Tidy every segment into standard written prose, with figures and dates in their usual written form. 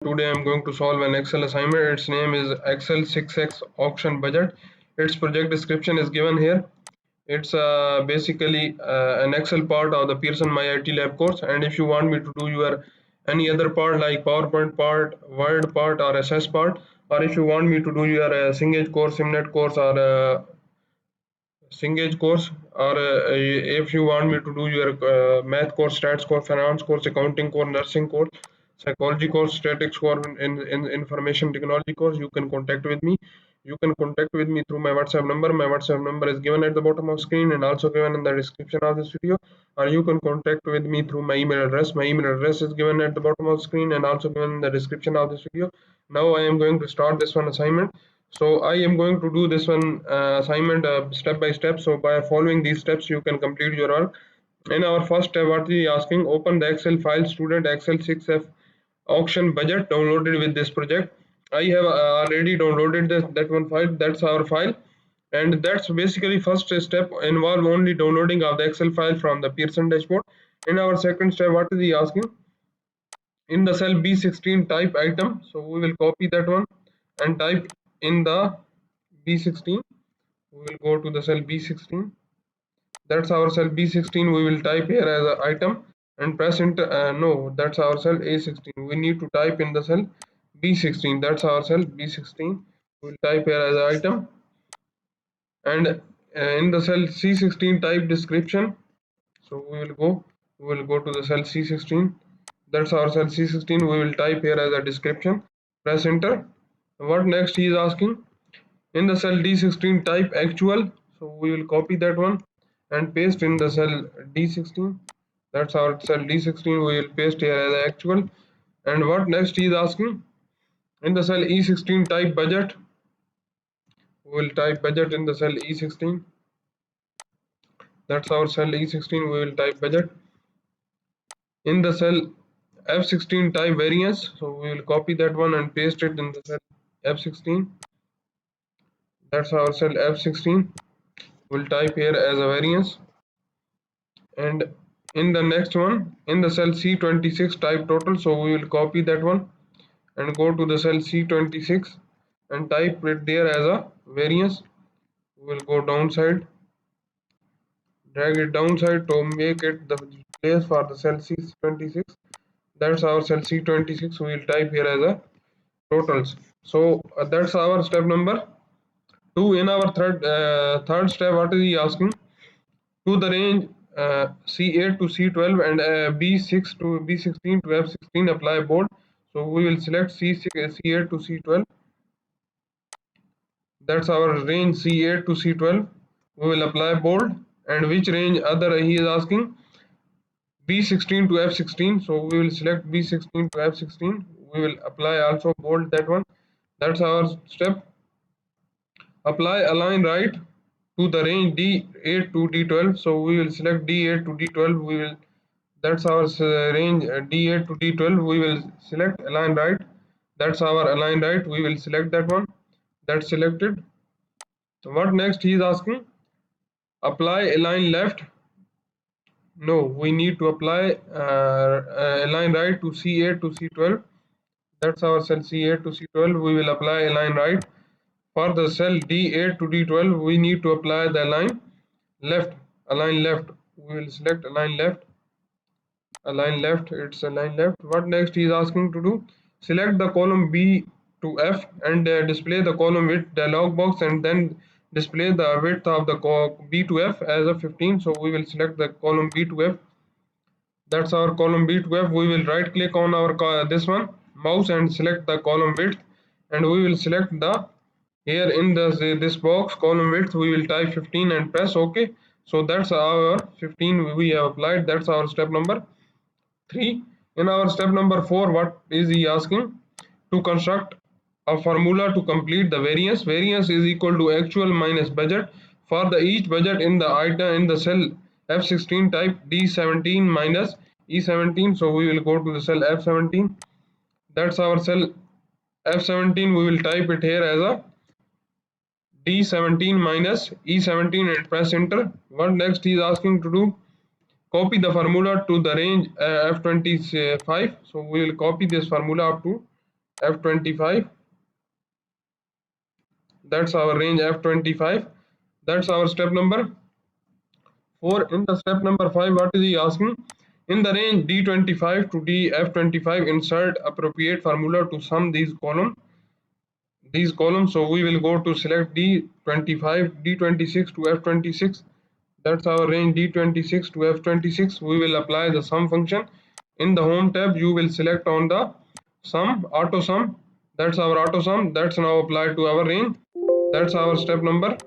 Today I'm going to solve an Excel assignment. Its name is Excel 6x auction budget. Its project description is given here. It's basically an Excel part of the Pearson MyITLab course, and if you want me to do your any other part like PowerPoint part, Word part, or SS part, or if you want me to do your Cengage course, Simnet course, or Cengage course, or if you want me to do your math course, stats course, finance course, accounting course, nursing course, psychology course, statics course, in information technology course, you can contact with me. You can contact with me through my WhatsApp number. My WhatsApp number is given at the bottom of screen and also given in the description of this video. Or you can contact with me through my email address. My email address is given at the bottom of screen and also given in the description of this video. Now I am going to start this one assignment. So I am going to do this one assignment step by step. So by following these steps, you can complete your work. In our first step, what we are asking, open the Excel file student Excel 6F auction budget downloaded with this project. I have already downloaded that one file. That's our file, and that's basically first step involve only downloading of the Excel file from the Pearson dashboard. In our second step, what is he asking? In the cell B16 type item, so we will copy that one and type in the B16. We will go to the cell B16. That's our cell B16. We will type here as an item and press enter. No, that's our cell A16. We need to type in the cell B16. That's our cell B16. We will type here as an item, and in the cell C16 type description. So we will go to the cell C16. That's our cell C16. We will type here as a description. Press enter. What next he is asking? In the cell D16 type actual. So we will copy that one and paste in the cell D16. That's our cell D16. We will paste here as actual. And what next he is asking? In the cell E16 type budget. We will type budget in the cell E16. That's our cell E16. We will type budget. In the cell F16 type variance. So we will copy that one and paste it in the cell F16. That's our cell F16. We'll type here as a variance. And in the next one, in the cell C26 type total, so we will copy that one and go to the cell C26 and type it there as a variance. We will go downside, drag it downside to make it the place for the cell C26. That's our cell C26. We will type here as a totals. So that's our step number 2. In our third step, what is he asking? To the range C8 to C12 and B6 to B16 to F16 apply bold. So we will select C8 to C12. That's our range C8 to C12. We will apply bold. And which range other he is asking? B16 to F16. So we will select B16 to F16. We will apply also bold that one. That's our step. Apply align right to the range D8 to D12. So we will select D8 to D12. We will, that's our range D8 to D12. We will select align right. That's our align right. We will select that one. That's selected. So what next he is asking? Apply align left. No, we need to apply align right to C8 to C12. That's our cell C8 to C12. We will apply align right. For the cell D8 to D12, we need to apply the align left. Align left. We will select align left. Align left. It's align left. What next he is asking to do? Select the column B to F and display the column width dialog box, and then display the width of the B to F as a 15. So we will select the column B to F. That's our column B to F. We will right click on our this one mouse and select the column width, and we will select the here in this box column width. We will type 15 and press OK. So that's our 15 we have applied. That's our step number 3. In our step number 4, what is he asking? To construct a formula to complete the variance. Variance is equal to actual minus budget for the each budget in the item in the cell F16 type D17 minus E17. So we will go to the cell F17. That's our cell F17. We will type it here as a D17 minus E17 and press enter. What next he is asking to do? Copy the formula to the range F25. So we will copy this formula up to F25. That's our range F25. That's our step number 4. In the step number 5, what is he asking? In the range D25 to DF25, insert appropriate formula to sum these columns. So we will go to select D25, D26 to F26. That's our range D26 to F26. We will apply the sum function. In the home tab, you will select on the sum, auto sum. That's our auto sum. That's now applied to our range. That's our step number.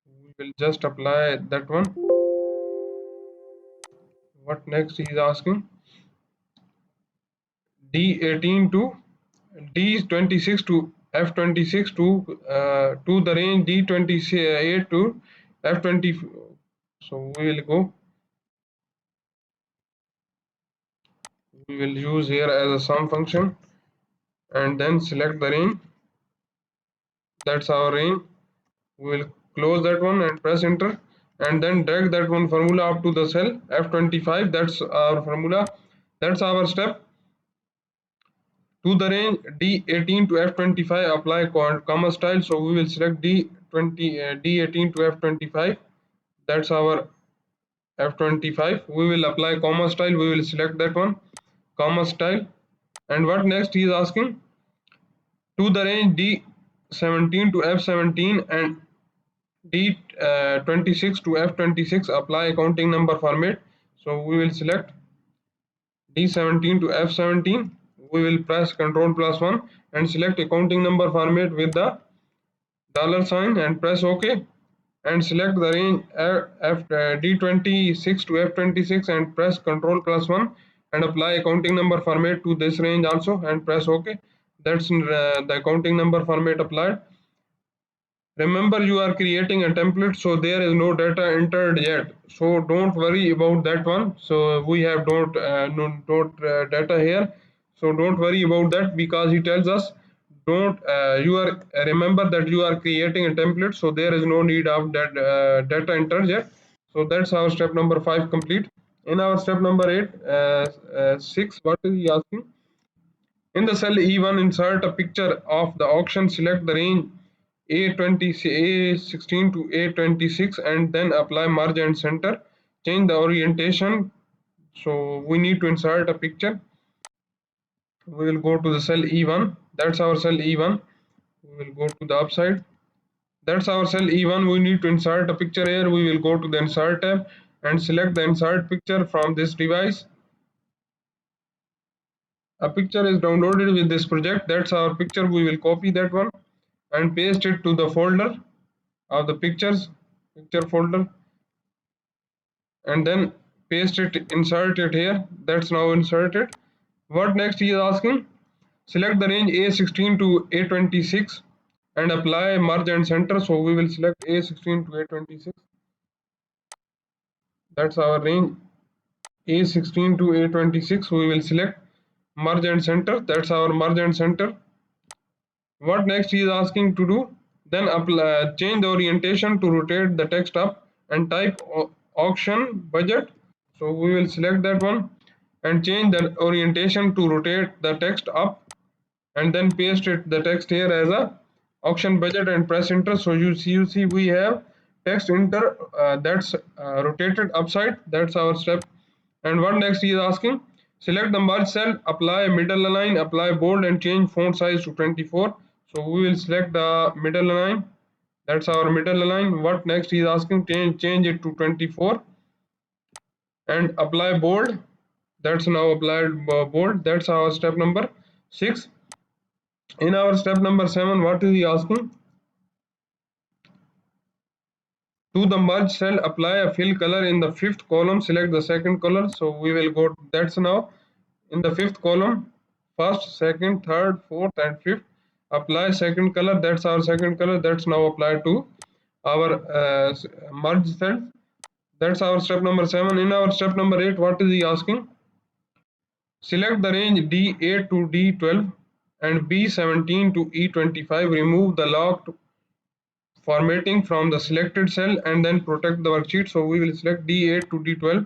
We will just apply that one. What next he is asking? D18 to D26 to F26 to the range D28 to F20. So we will go. We will use here as a sum function and then select the range. That's our range. We will close that one and press enter and then drag that one formula up to the cell F25. That's our formula. That's our step. To the range D18 to F25, apply comma style. So we will select D18 to F25. That's our F25. We will apply comma style. We will select that one, comma style. And what next he is asking? To the range D17 to F17 and D26 to F26, apply accounting number format. So we will select D17 to F17. We will press Ctrl+1 and select accounting number format with the $sign and press OK and select the range D26 to F26 and press Ctrl+1 and apply accounting number format to this range also and press OK. That's the accounting number format applied. Remember, you are creating a template, so there is no data entered yet. So don't worry about that one. So we have data here. So don't worry about that because he tells us don't. You are remember that you are creating a template, so there is no need of that data entered yet. So that's our step number 5 complete. In our step number 8, 6, what is he asking? In the cell E1, insert a picture of the auction, select the range A16 to A26 and then apply merge and center. Change the orientation. So we need to insert a picture. We will go to the cell E1. That's our cell E1. We will go to the upside. That's our cell E1. We need to insert a picture here. We will go to the insert tab and select the insert picture from this device. A picture is downloaded with this project. That's our picture. We will copy that one and paste it to the folder of the picture folder, and then paste it, insert it here. That's now inserted. What next he is asking? Select the range A16 to A26 and apply merge and center. So we will select A16 to A26. That's our range A16 to A26. We will select merge and center. That's our merge and center. What next he is asking to do? Then change the orientation to rotate the text up and type auction budget. So we will select that one and change the orientation to rotate the text up and then paste it the text here as a auction budget and press enter. So you see we have text enter that's rotated upside. That's our step. And what next he is asking? Select the merge cell, apply middle align, apply bold and change font size to 24. So we will select the middle align. That's our middle align. What next he is asking? Change it to 24 and apply bold. That's now applied bold. That's our step number 6. In our step number 7, what is he asking? To the merge cell, apply a fill color in the 5th column, select the 2nd color. So we will go, that's now in the 5th column, 1st, 2nd, 3rd, 4th and 5th. Apply 2nd color, that's our 2nd color. That's now applied to our merge cell. That's our step number 7. In our step number 8, what is he asking? Select the range D8 to D12 and B17 to E25. Remove the locked formatting from the selected cell and then protect the worksheet. So we will select D8 to D12.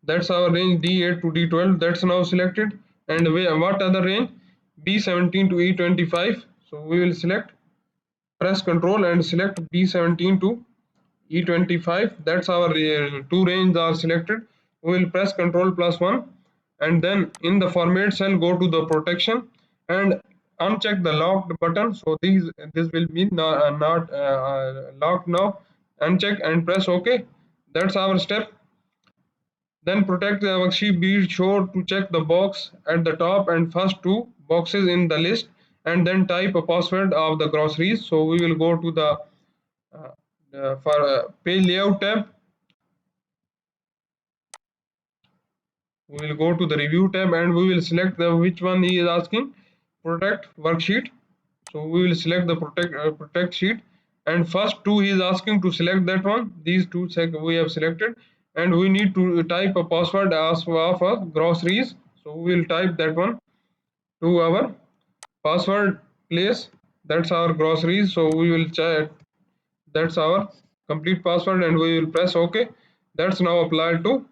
That's our range D8 to D12. That's now selected. And what other range? B17 to E25. So we will select, press Control and select B17 to E25. That's our two ranges are selected. We will press Control plus 1, and then in the format cell go to the protection and uncheck the locked button. So this will be not locked now. Uncheck and press OK. That's our step. Then protect the worksheet. Be sure to check the box at the top and first two boxes in the list, and then type a password of the groceries. So we will go to the for page layout tab. We will go to the review tab and we will select the which one he is asking. Protect worksheet. So we will select the protect sheet, and first two he is asking to select that one. These two we have selected, and we need to type a password as of groceries. So we will type that one to our password place. That's our groceries. So we will check. That's our complete password, and we will press OK. That's now applied to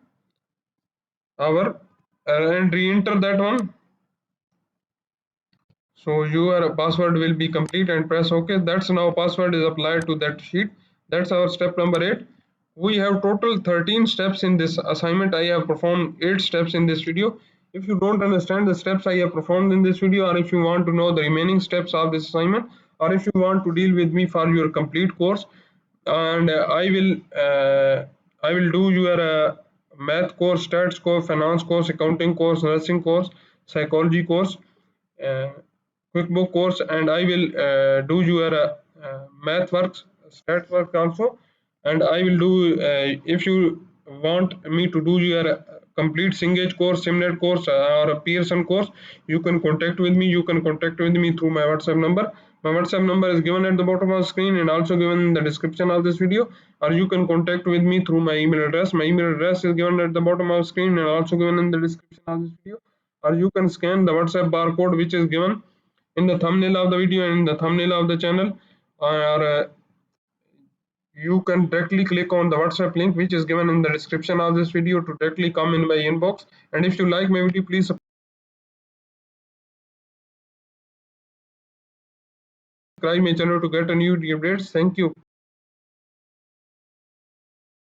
our and re-enter that one. So your password will be complete and press OK. That's now password is applied to that sheet. That's our step number 8. We have total 13 steps in this assignment. I have performed 8 steps in this video. If you don't understand the steps I have performed in this video, or if you want to know the remaining steps of this assignment, or if you want to deal with me for your complete course, and I will do your math course, stats course, finance course, accounting course, nursing course, psychology course, uh, QuickBook course, and I will do your math works, stats work also, and I will do if you want me to do your complete Singage course, Simnet course, or a Pearson course, you can contact with me. You can contact with me through my WhatsApp number. My WhatsApp number is given at the bottom of the screen and also given in the description of this video, or you can contact with me through my email address. My email address is given at the bottom of the screen and also given in the description of this video, or you can scan the WhatsApp barcode which is given in the thumbnail of the video and in the thumbnail of the channel, or you can directly click on the WhatsApp link which is given in the description of this video to directly come in my inbox. And if you like my video, please subscribe my channel to get a new updates. Thank you.